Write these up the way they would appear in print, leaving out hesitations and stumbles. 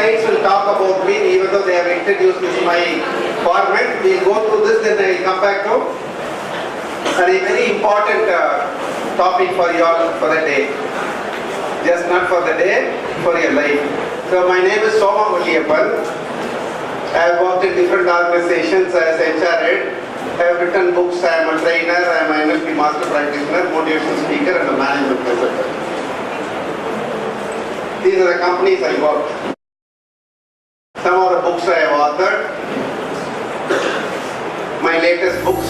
slides will talk about me, even though they have introduced this my format. We'll go through this, then I will come back to a very important topic for you all for the day. Just not for the day, for your life. So my name is Soma Valliappan. I have worked in different organizations as HR head. I have written books. I am a trainer. I am an NLP master practitioner, motivational speaker, and a management consultant. These are the companies I worked. Some of the books I have authored. My latest books.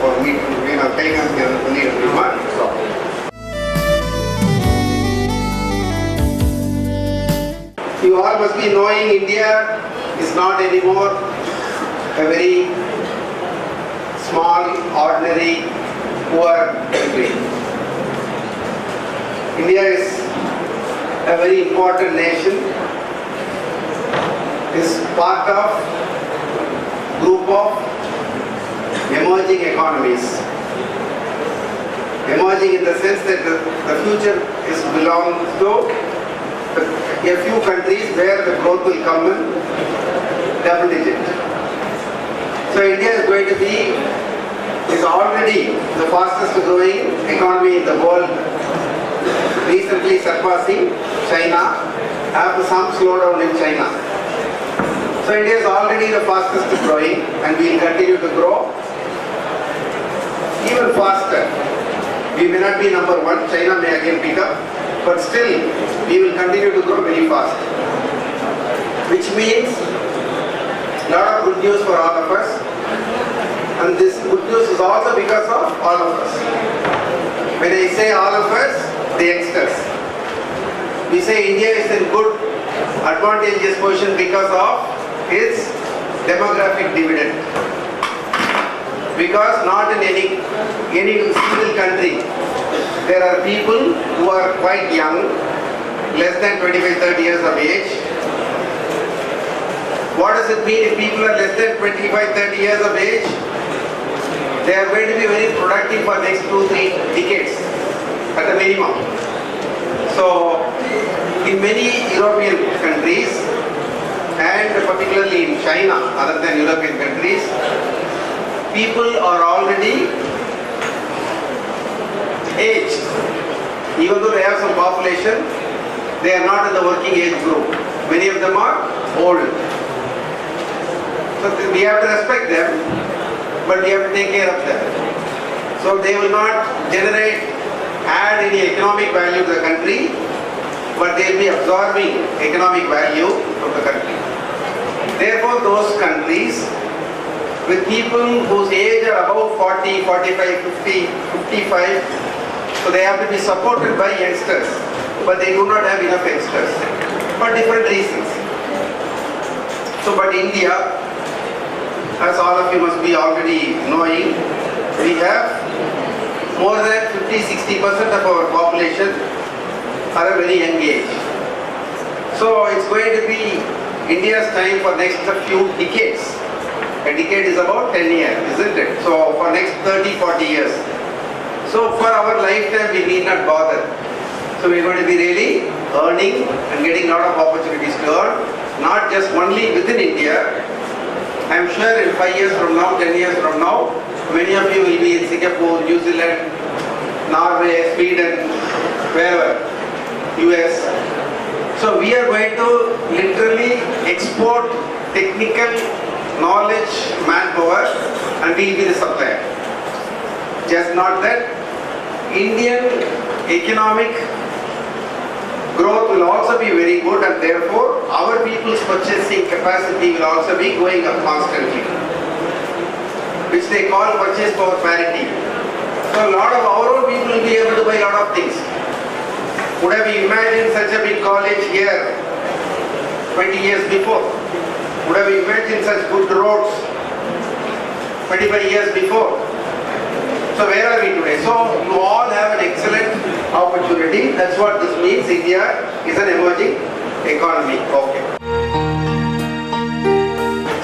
For me to take us here to you all must be knowing India is not anymore a very small, ordinary, poor country. India is a very important nation, is part of group of emerging economies. Emerging in the sense that the future is belongs to a few countries where the growth will come in double digit. So India is going to be, is already the fastest growing economy in the world, recently surpassing China after some slowdown in China. So India is already the fastest growing and we will continue to grow even faster. We may not be number one, China may again pick up, but still we will continue to grow very fast. Which means a lot of good news for all of us, and this good news is also because of all of us. When I say all of us, the youngsters. We say India is in good advantageous position because of its demographic dividend. Because not in any single country there are people who are quite young, less than 25-30 years of age. What does it mean if people are less than 25-30 years of age? They are going to be very productive for next 2-3 decades at a minimum. So in many European countries and particularly in China, other than European countries, people are already aged. Even though they have some population, they are not in the working age group. Many of them are old. So we have to respect them, but we have to take care of them. So they will not add any economic value to the country, but they will be absorbing economic value from the country. Therefore, those countries with people whose age are above 40, 45, 50, 55, so they have to be supported by youngsters, but they do not have enough youngsters for different reasons. So, but India, as all of you must be already knowing, we have more than 50-60% of our population are a very young age. So it's going to be India's time for next few decades. A decade is about 10 years, isn't it? So for next 30-40 years. So for our lifetime we need not bother. So we are going to be really earning and getting a lot of opportunities to earn, not just only within India. I am sure in 5 years from now, 10 years from now, many of you will be in Singapore, New Zealand, Norway, Sweden, wherever, US. So we are going to literally export technical knowledge, manpower, and we will be the supplier. Just not that, Indian economic growth will also be very good, and therefore our people's purchasing capacity will also be going up constantly, which they call purchase power parity. So a lot of our own people will be able to buy a lot of things. Would have you imagined such a big college here 20 years before? Would have you imagined such good roads 25 years before? So where are we today? So you all have an excellent opportunity. That's what this means. India is an emerging economy. Okay.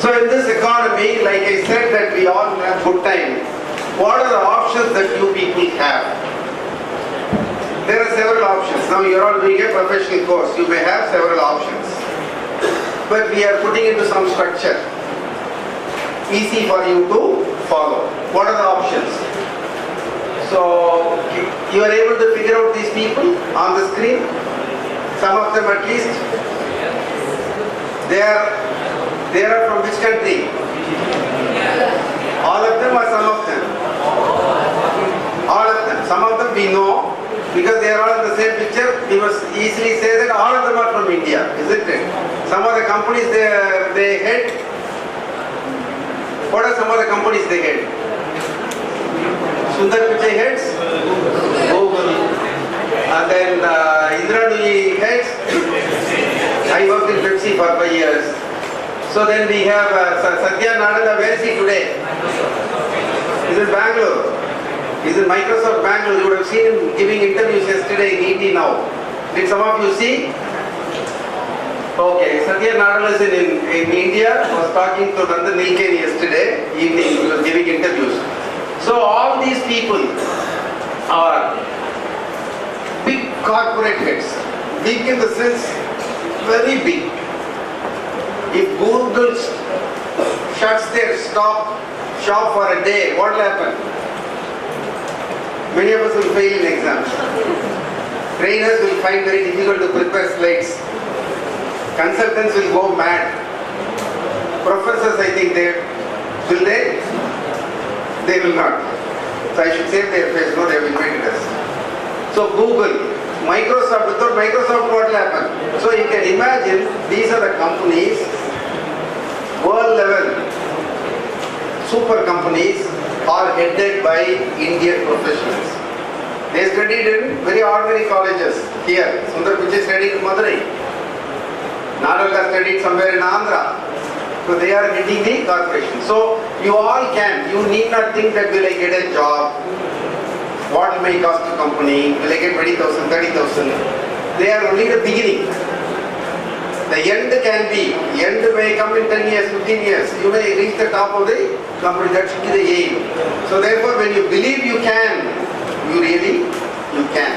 So in this economy, like I said, that we all have good time. What are the options that you people have? There are several several options. Now you are all doing a professional course. You may have several options. But we are putting into some structure. Easy for you to follow. What are the options? So you are able to figure out these people on the screen. Some of them at least. They are from which country? All of them or some of them? All of them. Some of them we know because they are all in the same picture. We must easily say that all of them are from India, isn't it? Some of the companies they head. What are some of the companies they head? Sundar Pichai heads Google. And then Indra Nui heads. I worked in Pepsi for 5 years. So then we have Satya Nadella. Where is he today? He's in Bangalore. He's in Microsoft Bangalore. You would have seen him giving interviews yesterday in ET now. Did some of you see? Okay, Satya Nadella is in India. I was talking to Nandan Nilekani yesterday evening. He was giving interviews. So all these people are big corporate heads. Big in the sense, very big. If Google shuts their shop for a day, what will happen? Many of us will fail in exams. Trainers will find very difficult to prepare slides. Consultants will go mad. Professors, I think will they? They will not. So I should save their face. No, they have invited us. So Google, Microsoft, without Microsoft what will happen? So you can imagine these are the companies, world level, super companies are headed by Indian professionals. They studied in very ordinary colleges here. Sundar Pichai studied in Madurai. Nadella studied somewhere in Andhra. So they are heading the corporation. So you all can. You need not think that will I get a job? What will my cost to company? Will I get 20,000, 30,000? They are only the beginning. The end can be. The end may come in 10 years, 15 years. You may reach the top of the company. That should be the aim. So therefore, when you believe you can, you can.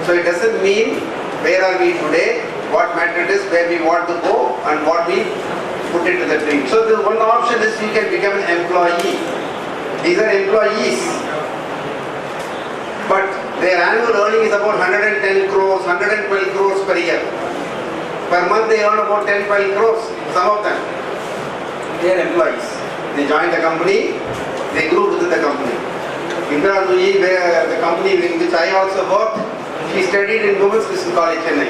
So it doesn't mean where are we today, what matter is where we want to go and what we put into the dream. So the one option is you can become an employee. These are employees. But their annual earning is about 110 crores, 112 crores per year. Per month they earn about 10-12 crores, some of them. They are employees. They joined the company, they grew within the company. Indra Nui, the company in which I also worked, she studied in Women's Christian College, Chennai.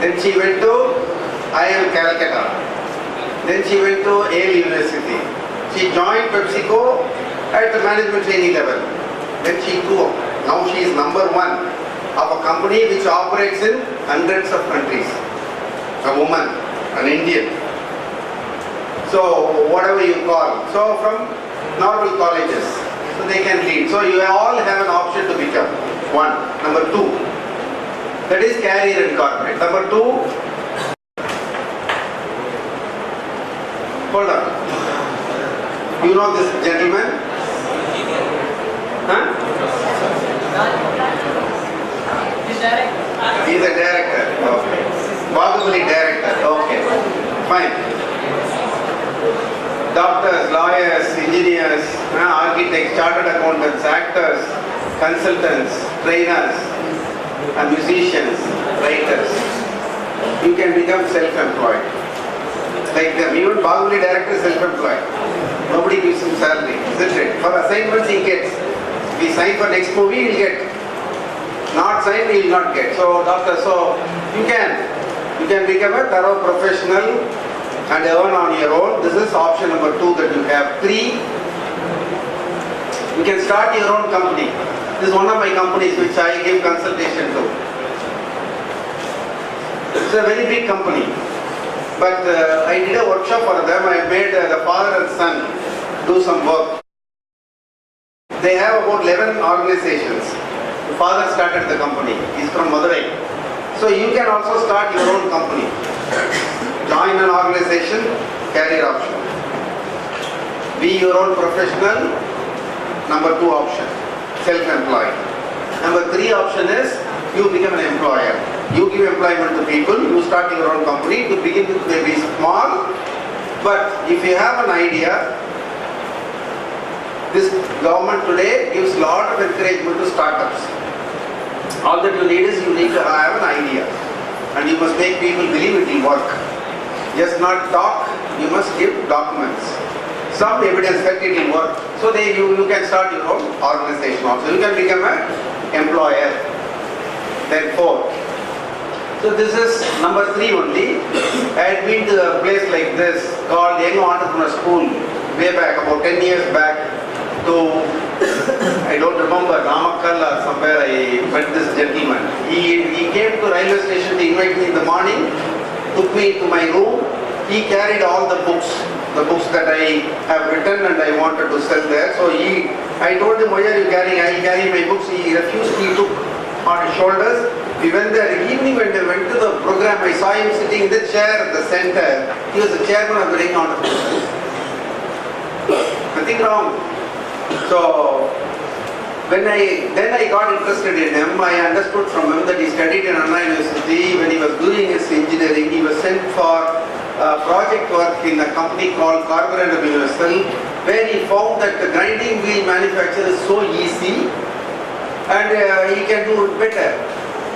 Then she went to IIM Calcutta. Then she went to Yale University. She joined PepsiCo at the management training level. Then she grew up. Now she is number one of a company which operates in hundreds of countries. A woman, an Indian. So whatever you call. So from normal colleges. So they can lead. So you all have an option to become. One. Number two. That is career in corporate. Number two. Hold on. You know this gentleman? Huh? He's a director. Okay. Bahubali director. Okay. Fine. Doctors, lawyers, engineers, architects, chartered accountants, actors, consultants, trainers, and musicians, writers. You can become self-employed. Like them. Even Bahubali director is self-employed. Nobody gives him salary, isn't it? For assignments he gets. If he sign for next movie, he'll get. Not signed, he will not get. So, doctor, so you can become a thorough professional and earn on your own. This is option number two that you have. Three, you can start your own company. This is one of my companies which I give consultation to. It's a very big company. But I did a workshop for them. I made the father and son do some work. They have about 11 organizations. The father started the company. He's from Madurai. So you can also start your own company. Join an organization, career option. Be your own professional, number two option. Self-employed. Number 3 option is you become an employer. You give employment to people, you start your own company, to begin with maybe small, but if you have an idea, this government today gives lot of encouragement to startups. All that you need is you need to have an idea and you must make people believe it will work. Just not talk, you must give documents. Some evidence that it will work. So you can start your own organization also. You can become an employer. Then 4. So this is number 3 only. I had been to a place like this called Young Entrepreneur School way back, about 10 years back, to, I don't remember, Namakkal or somewhere. I met this gentleman. He came to railway station to invite me in the morning, took me to my room. He carried all the books that I have written and I wanted to sell there. So I told him, why are you carrying? I carry my books. He refused. He took on his shoulders. We went there. Evening when I went to the program, I saw him sitting in the chair at the center. He was the chairman of the Young Entrepreneurs. Nothing wrong. So then I got interested in him. I understood from him that he studied in Anna University. When he was doing his engineering, he was sent for project work in a company called Carburetor Universal, where he found that the grinding wheel manufacture is so easy and he can do it better.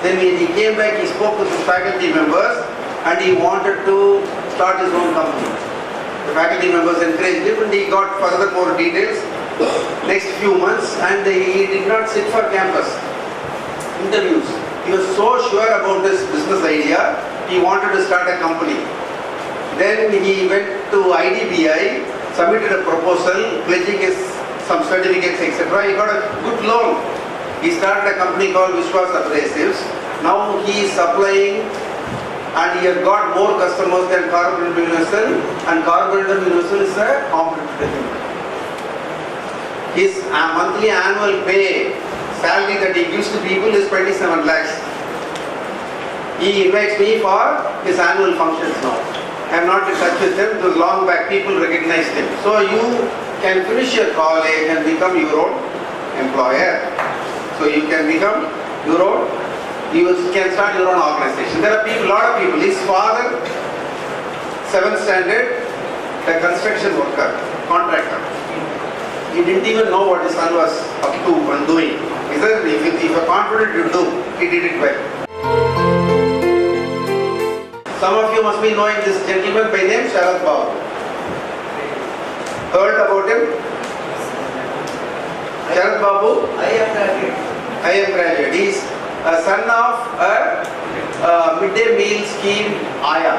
Then when he came back, he spoke with his faculty members and he wanted to start his own company. The faculty members encouraged him and he got further more details next few months, and he did not sit for campus interviews. He was so sure about this business idea, he wanted to start a company. Then he went to IDBI, submitted a proposal, pledging some certificates, etc. He got a good loan. He started a company called Vishwas Abrasives. Now he is supplying and he has got more customers than Carburetor Universal, and Carburetor Universal is a competitor. His monthly annual pay, salary that he gives to people is 27 lakhs. He invites me for his annual functions now. I am not in touch with him, because long back people recognized him. So you can finish your college and become your own employer. So you can become your own, you can start your own organization. There are people, lot of people. His father, 7th standard, a construction worker, contractor. He didn't even know what his son was up to and doing. He said, if you are confident you do, he did it well. Some of you must be knowing this gentleman by name Sharad Babu. Heard about him? Sharad Babu? I am graduate. He is a son of a midday meal scheme Aya,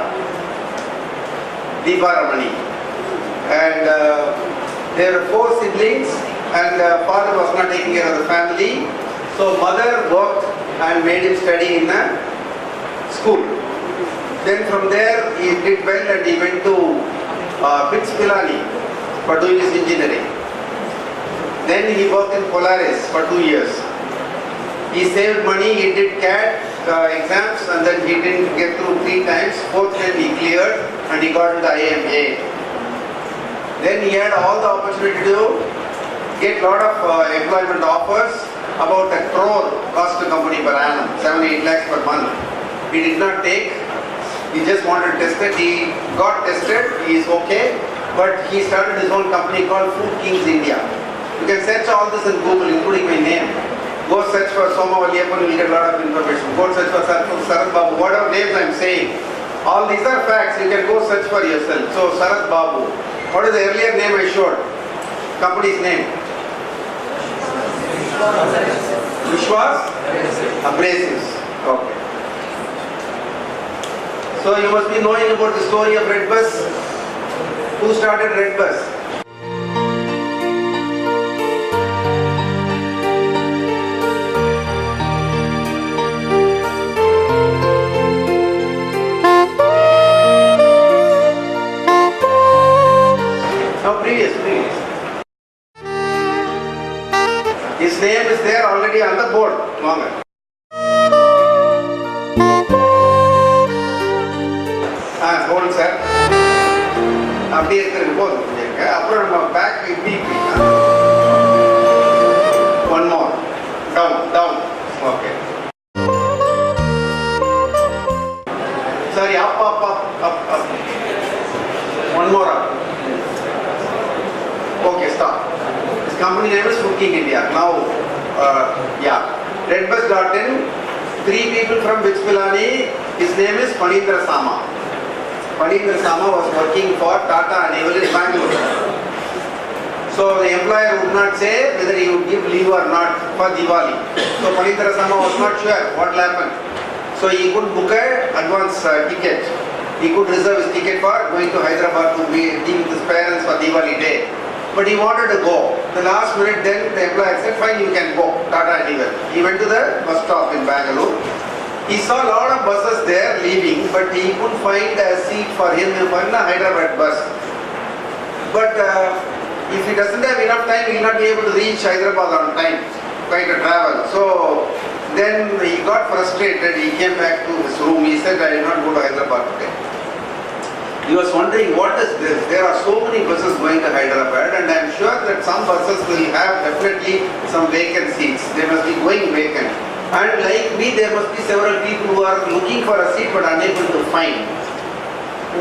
Deepa Ramani. And there were 4 siblings and father was not taking care of the family. So mother worked and made him study in a school. Then from there he did well and he went to BITS Pilani for doing his engineering. Then he worked in Polaris for 2 years. He saved money, he did CAT exams and then he didn't get through 3 times. 4th time he cleared and he got into IMA. Then he had all the opportunity to get lot of employment offers, about 1 crore cost to company per annum, 7-8 lakhs per month. He did not take, he just wanted to test it. He got tested, he is okay, but he started his own company called Food Kings India. You can search all this in Google, including my name. Go search for Soma Valliappan, you will get a lot of information. Go search for Sharad Babu, whatever names I am saying. All these are facts, you can go search for yourself. So Sharad Babu. What is the earlier name I showed? Company's name? Vishwas Abrasives. Okay. So you must be knowing about the story of Red Bus. Who started Red Bus? Previous. His name is there already on the board. Longer. Hold sir. அப்படியே இருக்கிறது போதும். அப்புறம் நம்ம back இப்படி one more. Down. Okay. Sorry, up. One more up. Okay, stop. His company name is Booking India. Now, yeah. Redbus.in, 3 people from Vijpilani. His name is Panindra Sama. Panindra Sama was working for Tata and he was in Bangalore. So the employer would not say whether he would give leave or not for Diwali. So Panindra Sama was not sure what will happen. So he could book an advance ticket. He could reserve his ticket for going to Hyderabad to be with his parents for Diwali day. But he wanted to go. The last minute then the employer said, fine, you can go, Tata anywhere. He went to the bus stop in Bangalore. He saw a lot of buses there leaving, but he couldn't find a seat for him in a Hyderabad bus. But if he doesn't have enough time, he will not be able to reach Hyderabad on time, quite a travel. So then he got frustrated. He came back to his room. He said, I will not go to Hyderabad today. He was wondering, what is this? There are so many buses going to Hyderabad, and I am sure that some buses will have definitely some vacant seats. They must be going vacant. And like me, there must be several people who are looking for a seat but unable to find.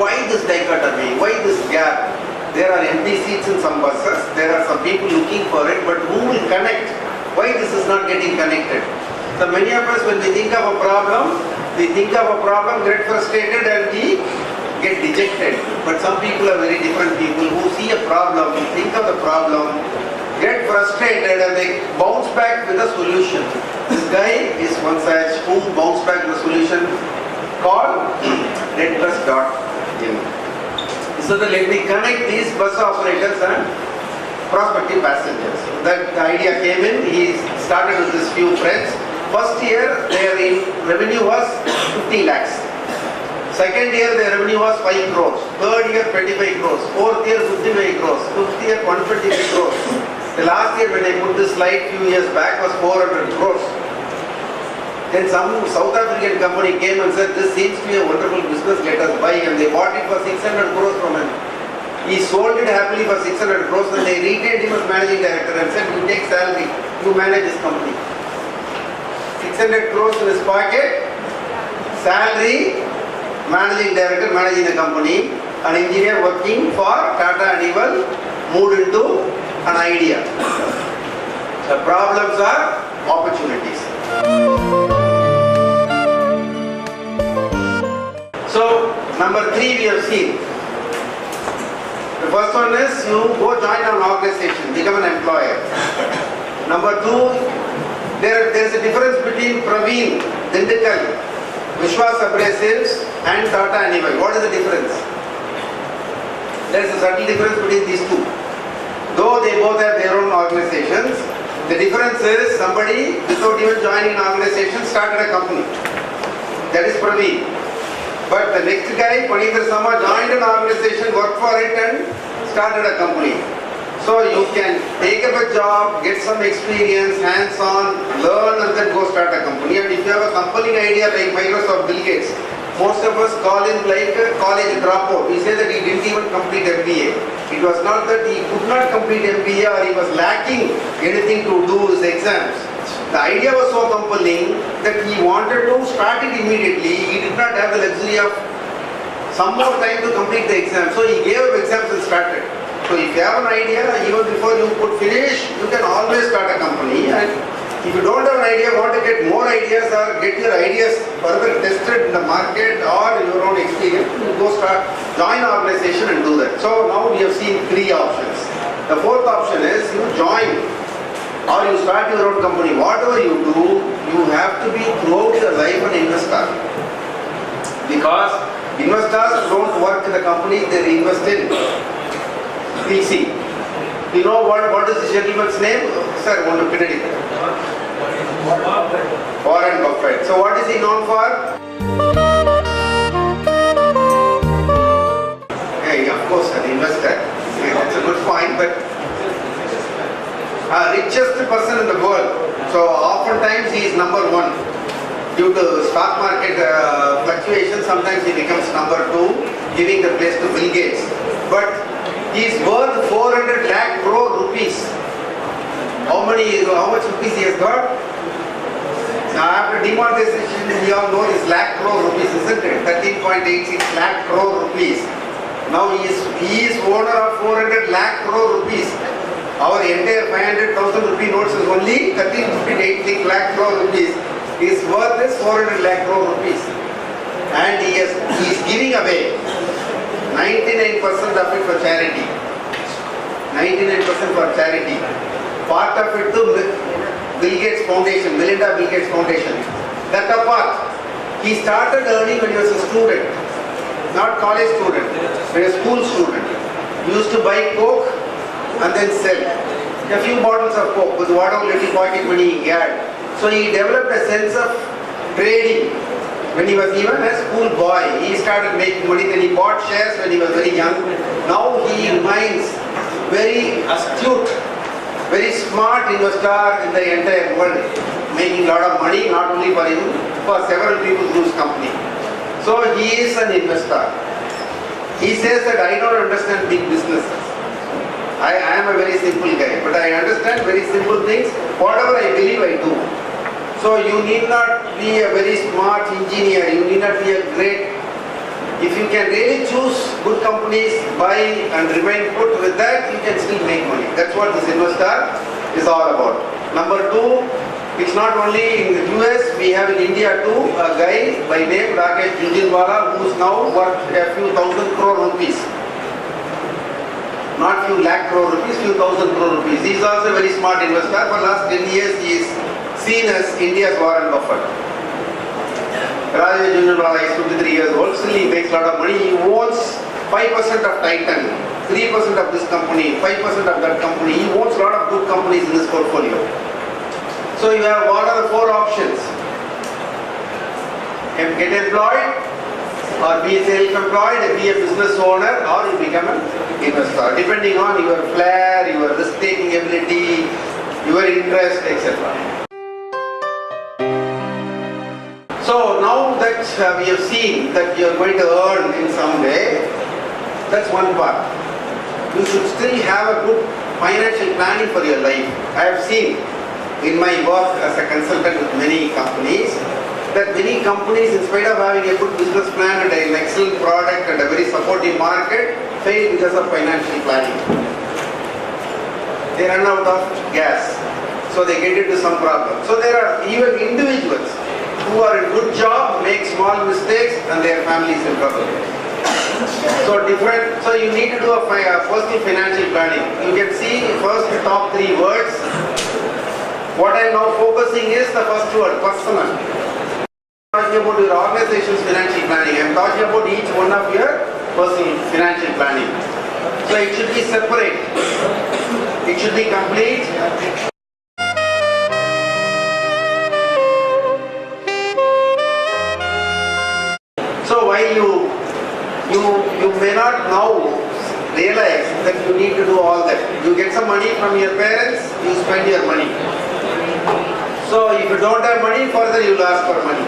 Why this dichotomy? Why this gap? There are empty seats in some buses. There are some people looking for it, but who will connect? Why this is not getting connected? So many of us, when we think of a problem, get frustrated and we get dejected. But some people are very different people who see a problem, think of the problem, get frustrated and they bounce back with a solution. This guy is one such who bounced back with a solution called redbus.in. So that let me connect these bus operators and prospective passengers. That the idea came in, he started with his few friends. First year their revenue was 50 lakhs. Second year their revenue was 5 crores. Third year 25 crores. Fourth year 55 crores. Fifth year 125 crores. The last year when I put this slide few years back was 400 crores. Then some South African company came and said, this seems to be a wonderful business, let us buy, and they bought it for 600 crores from him. He sold it happily for 600 crores and they retained him as managing director and said, you take salary, you manage this company. 600 crores in his pocket, salary, managing director managing the company, an engineer working for Tata and Evil moved into an idea. The problems are opportunities. So, number 3 we have seen. The first one is you go join an organization, become an employer. Number 2, there is a difference between Praveen, Dindigal, Vishwas Abrasives and Tata Animal. What is the difference? There is a subtle difference between these two. Though they both have their own organizations, the difference is somebody without even joining an organization started a company. That is Praveen. But the next guy, Panindra Sama, joined an organization, worked for it and started a company. So you can take up a job, get some experience, hands-on, learn and then go start a company. And if you have a compelling idea like Microsoft Bill Gates, most of us call him like a college dropout. We say that he didn't even complete MBA. It was not that he could not complete MBA or he was lacking anything to do his exams. The idea was so compelling that he wanted to start it immediately. He did not have the luxury of some more time to complete the exam. So he gave up exams and started. So if you have an idea, even before you could finish, you can always start a company. And if you don't have an idea, want to get more ideas or get your ideas further tested in the market or your own experience, you go start, join an organization and do that. So now we have seen 3 options. The fourth option is you join or you start your own company. Whatever you do, you have to be throughout your life an investor. Because investors don't work in the company, they invest in. We'll see. You know what is the gentleman's name? Sir, want to pin it? Warren Buffett. So what is he known for? Hey, of course, an investor. Yeah, that's a good point, but richest person in the world. So oftentimes he is number 1. Due to stock market fluctuations, sometimes he becomes number 2, giving the place to Bill Gates. But he is worth 400 lakh crore rupees. How much rupees he has got? Now after demonetization, we all know is lakh crore rupees, isn't it? 13.86 lakh crore rupees. Now he is owner of 400 lakh crore rupees. Our entire 500,000 rupee notes is only 13.86 lakh crore rupees. His worth is 400 lakh crore rupees. And he is giving away 99% of it for charity. 99% for charity. Part of it to Bill Gates Foundation, Melinda Bill Gates Foundation. That apart, he started earning when he was a student, not college student, but a school student. He used to buy Coke and then sell a few bottles of Coke with whatever little pocket money he had. So he developed a sense of trading when he was even a school boy. He started making money, then he bought shares when he was very young. Now he remains very astute, very smart investor in the entire world, making a lot of money, not only for him, for several people through his company. So he is an investor. He says that I don't understand big businesses. I am a very simple guy, but I understand very simple things. Whatever I believe, I do. So you need not be a very smart engineer. You need not be a great. If you can really choose good companies, buy and remain put with that, you can still make money. That's what this investor is all about. Number two, it's not only in the US, we have in India too, a guy by name Rakesh Jhunjhunwala who's now worth a few thousand crore rupees. Not few lakh crore rupees, few thousand crore rupees. He's also a very smart investor. For last 10 years, he is seen as India's Warren Buffett. Rakesh Jhunjhunwala is 53 years old, still he makes a lot of money. He owns 5% of Titan, 3% of this company, 5% of that company. He owns a lot of good companies in his portfolio. So you have what are the four options? Get employed, or be self-employed, be a business owner, or you become an investor, depending on your flair, your risk-taking ability, your interest, etc. So now that we have seen that you are going to earn in some way, that's one part. You should still have a good financial planning for your life. I have seen in my work as a consultant with many companies, that many companies, in spite of having a good business plan and an excellent product and a very supportive market, fail because of financial planning. They run out of gas, so they get into some problem. So there are even individuals who are in good job, make small mistakes, and their families in trouble. So you need to do a personal financial planning. You can see first the top three words. What I am now focusing is the first word, personal. I am talking about your organization's financial planning. I am talking about each one of your personal financial planning. So it should be separate. It should be complete. So while you may not now realize that you need to do all that. You get some money from your parents, you spend your money. So if you don't have money, further you will ask for money.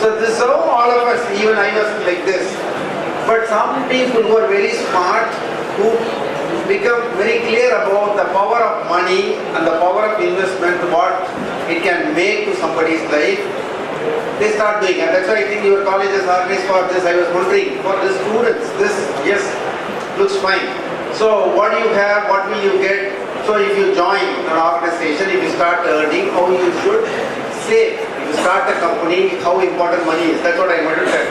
So this is how all of us, even I was like this. But some people who are very smart, who become very clear about the power of money and the power of investment, what it can make to somebody's life, they start doing it. That's why I think your college has organized for this. I was wondering, for the students, this, yes, looks fine. So what do you have, what will you get? So if you join an organization, if you start earning, how you should save. If you start a company, how important money is. That's what I wanted to tell.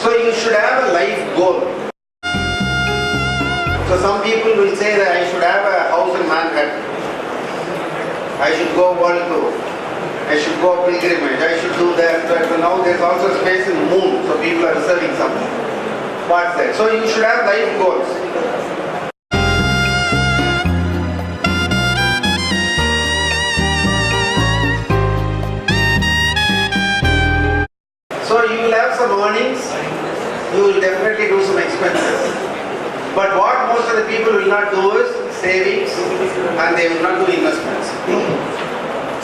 So you should have a life goal. So some people will say that I should have a house in Manhattan. I should go world tour. I should go pilgrimage. I should do that. But now there's also space in the moon. So people are reserving something. What's that? So you should have life goals. So you will have some earnings. You will definitely do some expenses. But what most of the people will not do is savings, and they will not do investments.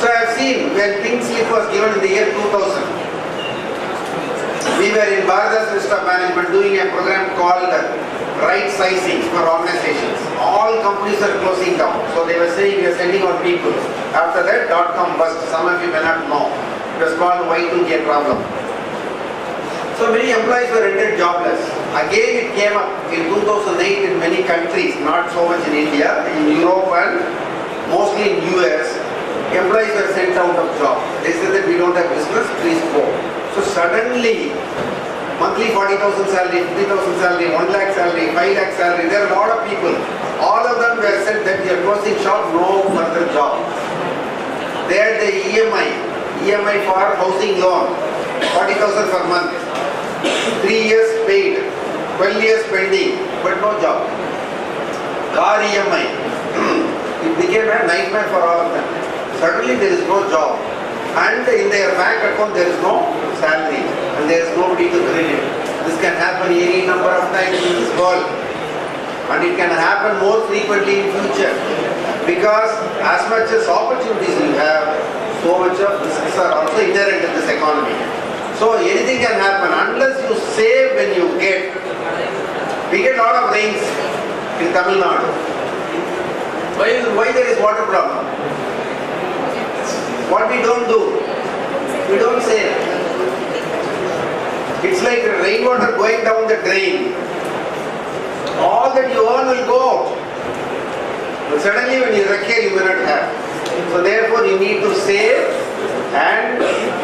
So I have seen when Pink Slip was given in the year 2000, we were in Bharat's list of management doing a program called right sizing for organizations. All companies are closing down. So they were saying we are sending out people. After that, dot-com bust. Some of you may not know. It was called Y2K problem. So many employees were rendered jobless. Again it came up in 2008 in many countries, not so much in India, in Europe and mostly in US. Employees were sent out of job. They said that we don't have business, please go. So suddenly, monthly 40,000 salary, 50,000 salary, 1 lakh salary, 5 lakh salary, there are a lot of people. All of them were said that we are closing shop, no further job. They had the EMI for housing loan, 40,000 per month. 3 years paid, 12 years pending, but no job. Car EMI, it became a nightmare for all of them. Suddenly there is no job. And in their bank account there is no salary. And there is nobody to credit. This can happen any number of times in this world. And it can happen more frequently in future. Because as much as opportunities you have, so much of risks are also inherent in this economy. So anything can happen unless you save when you get. We get a lot of rains in Tamil Nadu. Why there is water problem? What we don't do? We don't save. It's like rainwater going down the drain. All that you earn will go out. But suddenly when you require, you may not have. So therefore you need to save and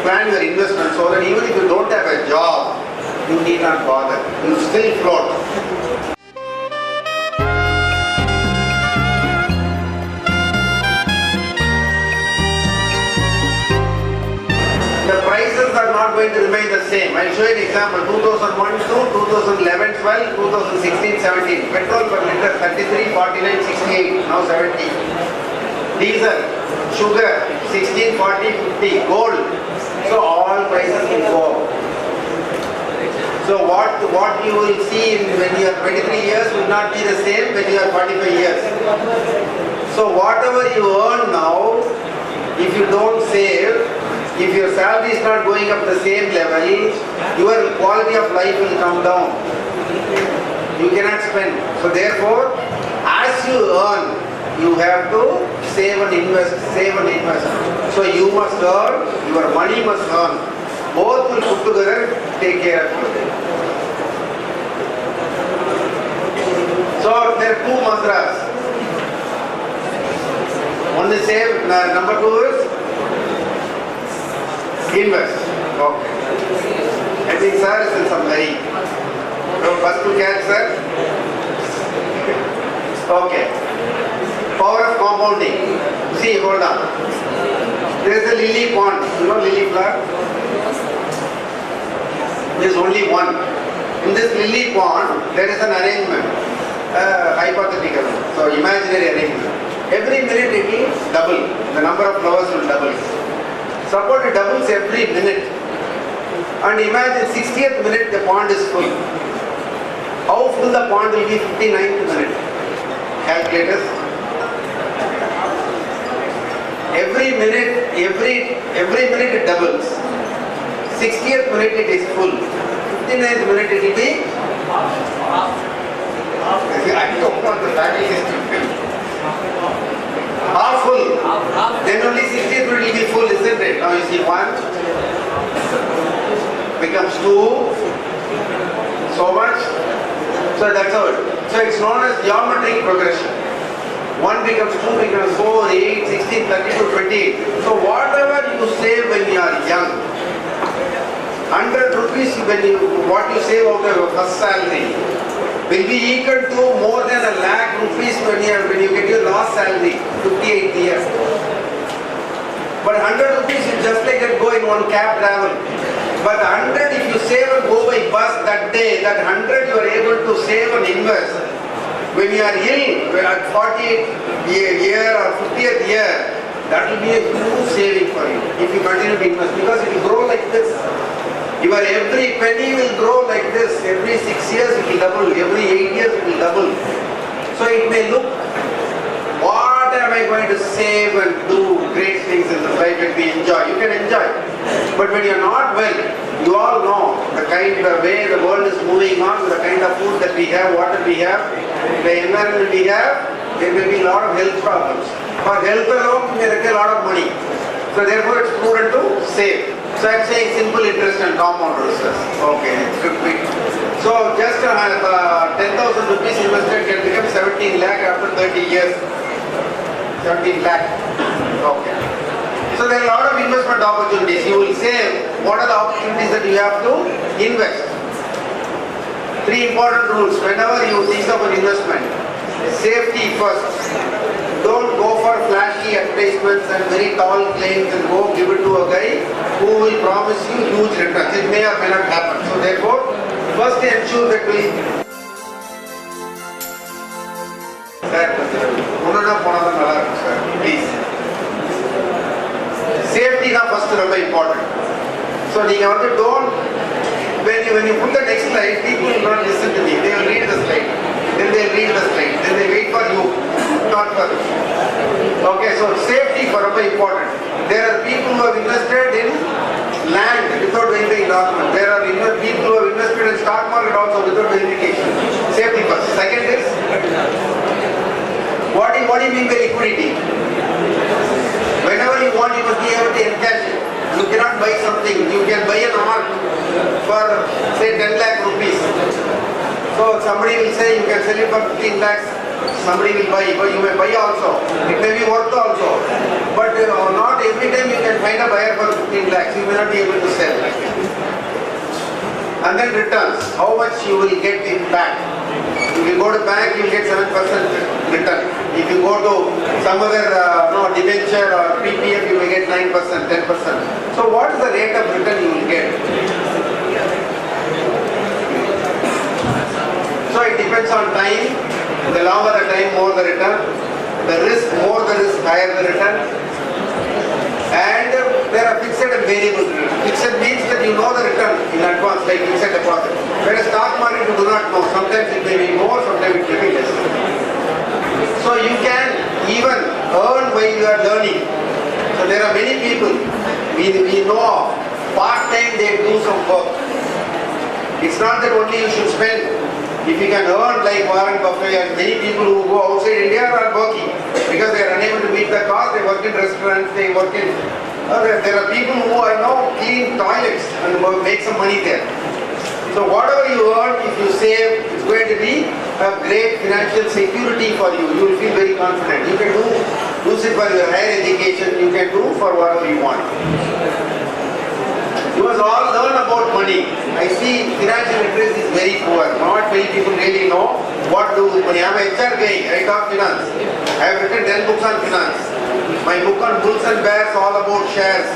plan your investment so that even if you don't have a job, you need not bother. You still float. The prices are not going to remain the same. I'll show you an example. 2001 to 2011, 12, 2016, 17. Petrol per liter 33, 49, 68, now 70. Diesel, sugar 16, 40, 50, gold. So all prices will go up. So what you will see when you are 23 years will not be the same when you are 45 years. So whatever you earn now, if you don't save, if your salary is not going up the same level, your quality of life will come down. You cannot spend. So therefore, as you earn, you have to save and invest, save and invest. So you must earn, your money must earn. Both will put together, take care of you. So there are two mantras. One is save, number two is invest. Okay. I think sir is in some hurry. First to catch sir. Okay. Power of compounding. See, hold on. There is a lily pond. You know lily flower? There is only one. In this lily pond, there is an arrangement. Hypothetical. So imaginary arrangement. Every minute it will double. The number of flowers will double. Suppose it doubles every minute. And imagine 60th minute the pond is full. How full the pond will be 59th minute? Calculators. Every minute it doubles. 60th minute it is full. 59th minute it will be. I don't want the value system. Half full. Then only 60th minute will be full, isn't it? Now you see 1 becomes 2. So much. So that's how it. So it's known as geometric progression. 1 becomes 2, becomes 4, 8, 16, 32, 28. So whatever you save when you are young, 100 rupees what you save out of your first salary will be equal to more than a lakh rupees when you get your last salary, 58 years. But 100 rupees is just like that go in one cab travel. But 100 if you save and go by bus that day, that 100 you are able to save and invest. When you are ill, when at 40th year or 50th year, that will be a huge saving for you if you continue to invest because it will grow like this. Your every penny will grow like this. Every 6 years it will double. Every 8 years it will double. So it may look, what am I going to save and do great things in this life and we enjoy? You can enjoy. But when you're not well, you all know the way the world is moving on, the kind of food that we have, water we have, the environment we have, there will be a lot of health problems. For health alone, we require a lot of money. So therefore, it's prudent to save. So I'm saying simple interest and compound interest. Okay, so just 10,000 rupees invested can become 17 lakh after 30 years. 17 lakh. Okay. So there are a lot of investment opportunities. You will save. What are the opportunities that you have to invest? 3 important rules. Whenever you think of an investment, safety first. Don't go for flashy advertisements and very tall claims and go give it to a guy who will promise you huge returns. It may or may not happen. So therefore, first ensure that we please. Safety is first very important. So don't, when you put the next slide, people will not listen to me. They will read the slide. Then they will read the slide. Then they wait for you, not for me. Okay, so safety is very important. There are people who have invested in land without verifying documents. There are people who have invested in stock market also without verification. Safety first. Second is, what do you mean by liquidity? Whenever you want, you must be able to encash it. You cannot buy something. You can buy an art for say 10 lakh rupees. So somebody will say you can sell it for 15 lakhs. Somebody will buy, but you may buy also. It may be worth also. But not every time you can find a buyer for 15 lakhs. You may not be able to sell. And then returns. How much you will get in back? If you go to bank, you will get 7% return. If you go to some other debenture or PPF, you will get 9%, 10%. So what is the rate of return you will get? So it depends on time. The longer the time, more the return. The risk, more the risk, higher the return. And there are fixed and variable return. Fixed means that you know the return in advance, like fixed deposit. Whereas stock market you do not know. Sometimes it may be more, sometimes it may be less. So you can even earn while you are learning. So there are many people we know of. Part-time they do some work. It's not that only you should spend. If you can earn like Warren Buffett and many people who go outside India are working because they are unable to meet the cost, they work in restaurants, they work in... there are people who I know clean toilets and make some money there. So whatever you earn, if you save, it's going to be a great financial security for you. You will feel very confident. You can use it for your higher education, you can do for whatever you want. You must all learn about money. I see financial literacy is very poor. Not many people really know what to do with money. I am a HR guy. I talk finance. I have written 10 books on finance. My book on bulls and bears all about shares.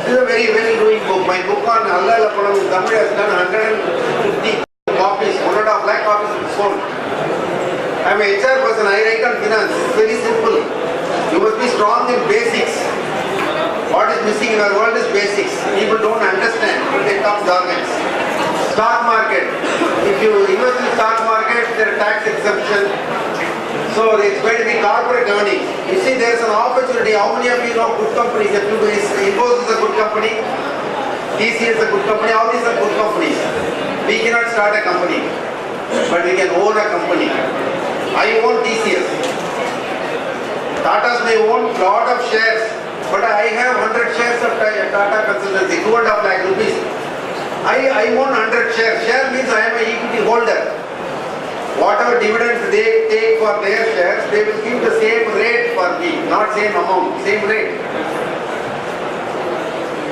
This is a very well-doing book. My book on Allah Lapanam in Tamil has done 150 copies. 1.5 lakh copies sold. I am a HR person. I write on finance. It's very simple. You must be strong in basics. What is missing in our world is basics. People don't understand, but they talk jargons. Stock market. If you invest in stock market, there are tax exemption. So it's going to be corporate earnings. You see, there is an opportunity. How many of you know good companies? Infosys is a good company. TCS is a good company. All these are good companies. We cannot start a company, but we can own a company. I own TCS. Tatas may own lot of shares. But I have 100 shares of Tata Consultancy, 2.5 lakh rupees. I own 100 shares. Share means I am an equity holder. Whatever dividends they take for their shares, they will give the same rate for me, not same amount, same rate.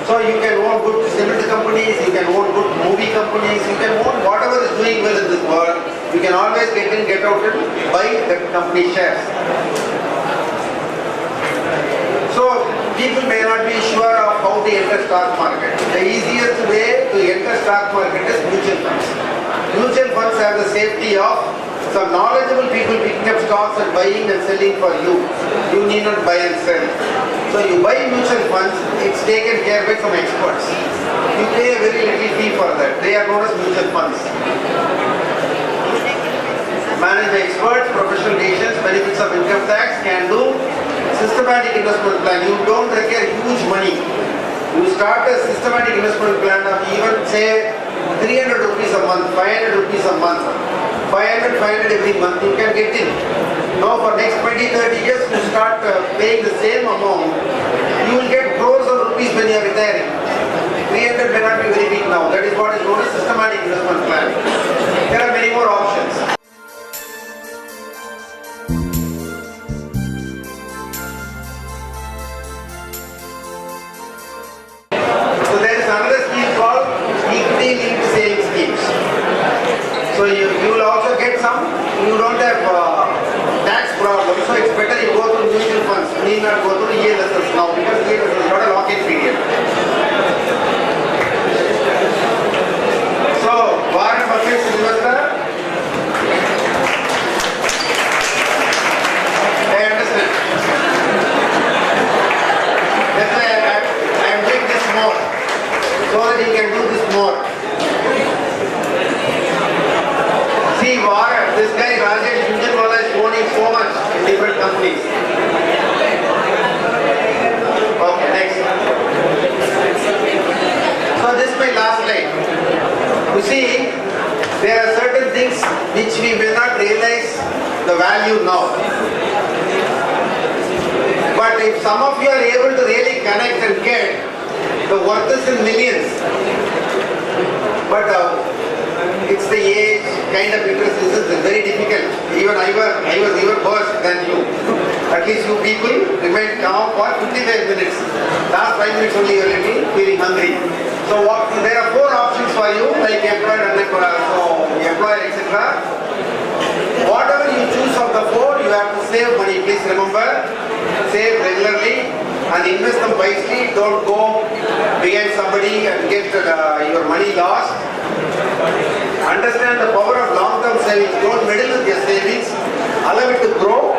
So you can own good cement companies, you can own good movie companies, you can own whatever is doing well in this world. You can always get in, get out and buy that company shares. So people may not be sure of how to enter stock market. The easiest way to enter stock market is mutual funds. Mutual funds have the safety of some knowledgeable people picking up stocks and buying and selling for you. You need not buy and sell. So you buy mutual funds, it's taken care by some experts. You pay a very little fee for that. They are known as mutual funds. Managed by experts, professional decisions, benefits of income tax, can do systematic investment plan. You don't require huge money. You start a systematic investment plan of even say 300 rupees a month, 500 rupees a month, 500 every month, you can get in. Now for next 20-30 years, you start paying the same amount, you will get crores of rupees when you are retiring. 300 may not be very big now. That is what is known as systematic investment plan. There are many more options. So there is another scheme called equity linked savings schemes. So you will also get some. You don't have tax problem, so it's better you go through mutual funds. You need not go through ELSS now because ELSS is not a lock-in period. So Warren Buffett's investor. I understand. That's why I am doing this more, so that he can do this more. See, Warren, this guy Rajesh Jhunjhunwala is owning so much in different companies. Okay, next. So this is my last slide. You see, there are certain things which we may not realize the value now. But if some of you are able to really connect and get, the worth is in millions. But it's the age, kind of interest, this is very difficult. Even I was even worse than you. At least you people remained calm for 55 minutes. Last 5 minutes only you are feeling hungry. So there are 4 options for you, like employer, unemployer, so employer, etc. Whatever you choose of the 4, you have to save money. Please remember, save regularly and invest them wisely. Don't go behind somebody and get your money lost. Understand the power of long-term savings. Don't meddle with your savings. Allow it to grow.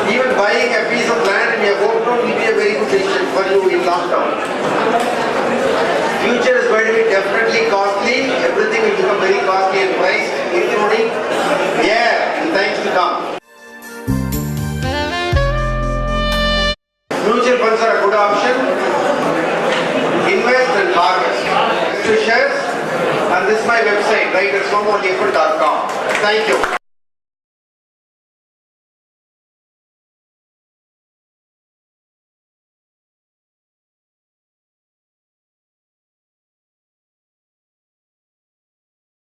Even buying a piece of land in your hometown will be a very good decision for you in long term. Future is going to be definitely costly. Everything will become very costly in price, including air and things to come. Mutual funds are a good option. Invest and harvest. To shares, and this is my website, right at somavalliappan.com. Thank you.